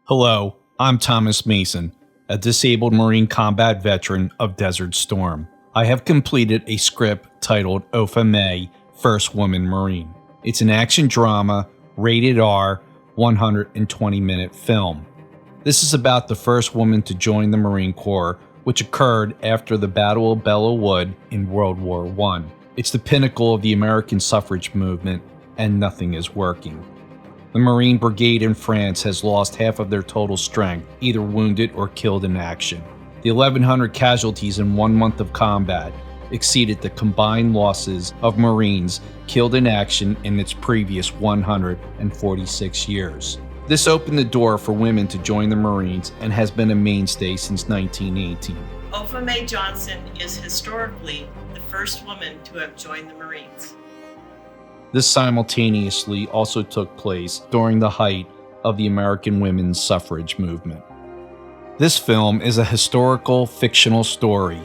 Hello, I'm Thomas Mason, a disabled Marine combat veteran of Desert Storm. I have completed a script titled Opha May, First Woman Marine. It's an action drama, rated R, 120-minute film. This is about the first woman to join the Marine Corps, which occurred after the Battle of Belleau Wood in World War I. It's the pinnacle of the American suffrage movement, and nothing is working. The Marine Brigade in France has lost half of their total strength, either wounded or killed in action. The 1,100 casualties in 1 month of combat exceeded the combined losses of Marines killed in action in its previous 146 years. This opened the door for women to join the Marines and has been a mainstay since 1918. Opha May Johnson is historically the first woman to have joined the Marines. This simultaneously also took place during the height of the American women's suffrage movement. This film is a historical, fictional story,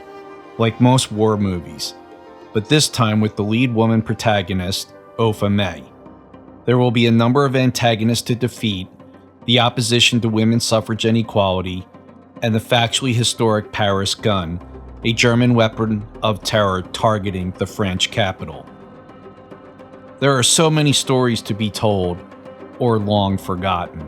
like most war movies, but this time with the lead woman protagonist, Opha May. There will be a number of antagonists to defeat, the opposition to women's suffrage and equality, and the factually historic Paris gun, a German weapon of terror targeting the French capital. There are so many stories to be told, or long forgotten.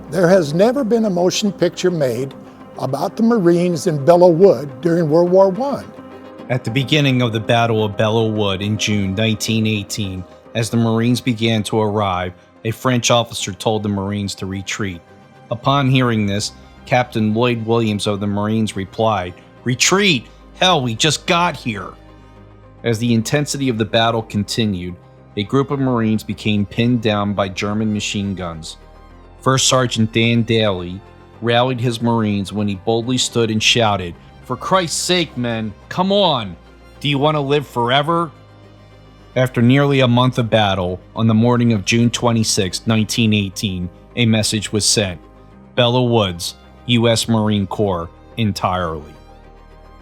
There has never been a motion picture made about the Marines in Belleau Wood during World War I. At the beginning of the Battle of Belleau Wood in June 1918, as the Marines began to arrive, a French officer told the Marines to retreat. Upon hearing this, Captain Lloyd Williams of the Marines replied, "Retreat! Hell, we just got here!" As the intensity of the battle continued, a group of Marines became pinned down by German machine guns. First Sergeant Dan Daly rallied his Marines when he boldly stood and shouted, "For Christ's sake, men, come on! Do you want to live forever?" After nearly a month of battle, on the morning of June 26, 1918, a message was sent: Belleau Woods, U.S. Marine Corps, entirely.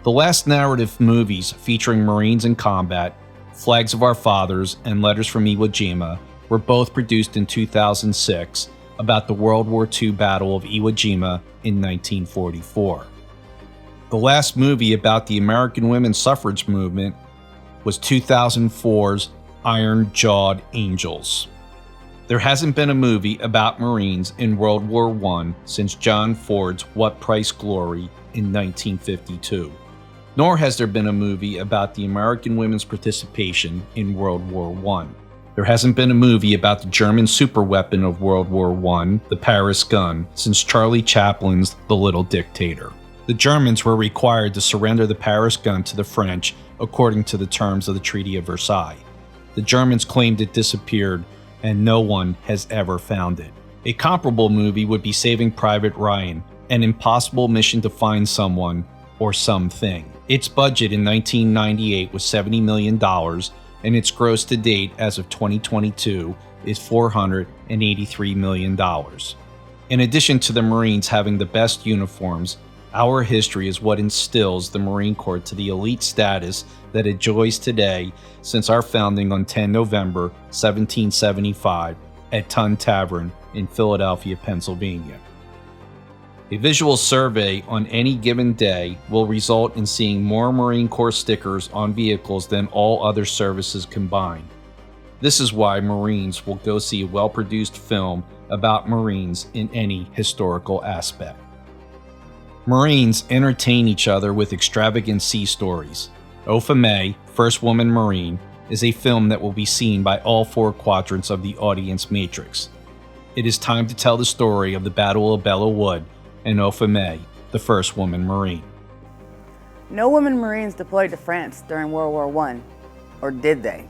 The last narrative movies featuring Marines in combat, Flags of Our Fathers and Letters from Iwo Jima, were both produced in 2006 about the World War II Battle of Iwo Jima in 1944. The last movie about the American women's suffrage movement was 2004's Iron-Jawed Angels. There hasn't been a movie about Marines in World War I since John Ford's What Price Glory in 1952. Nor has there been a movie about the American women's participation in World War I. There hasn't been a movie about the German superweapon of World War I, the Paris gun, since Charlie Chaplin's The Little Dictator. The Germans were required to surrender the Paris gun to the French according to the terms of the Treaty of Versailles. The Germans claimed it disappeared, and no one has ever found it. A comparable movie would be Saving Private Ryan, an impossible mission to find someone or something. Its budget in 1998 was $70 million, and its gross to date as of 2022 is $483 million. In addition to the Marines having the best uniforms, our history is what instills the Marine Corps to the elite status that it enjoys today since our founding on 10 November 1775 at Tun Tavern in Philadelphia, Pennsylvania. A visual survey on any given day will result in seeing more Marine Corps stickers on vehicles than all other services combined. This is why Marines will go see a well-produced film about Marines in any historical aspect. Marines entertain each other with extravagant sea stories. Opha May, First Woman Marine, is a film that will be seen by all 4 quadrants of the audience matrix. It is time to tell the story of the Battle of Belleau Wood and Opha May, the First Woman Marine. No women Marines deployed to France during World War I, or did they?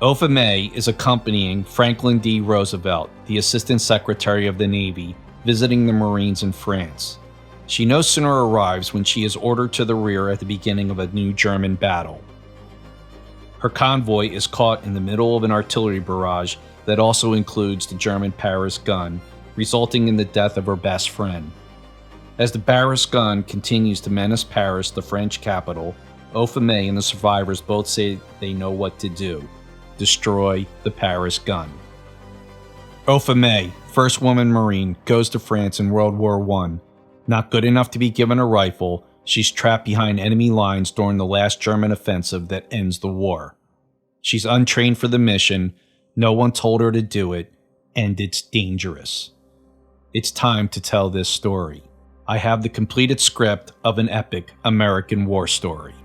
Opha May is accompanying Franklin D. Roosevelt, the Assistant Secretary of the Navy, visiting the Marines in France. She no sooner arrives when she is ordered to the rear at the beginning of a new German battle. Her convoy is caught in the middle of an artillery barrage that also includes the German Paris gun, resulting in the death of her best friend. As the Paris gun continues to menace Paris, the French capital, Opha May and the survivors both say they know what to do: destroy the Paris gun. Opha May, first woman Marine, goes to France in World War I. Not good enough to be given a rifle, she's trapped behind enemy lines during the last German offensive that ends the war. She's untrained for the mission, no one told her to do it, and it's dangerous. It's time to tell this story. I have the completed script of an epic American war story.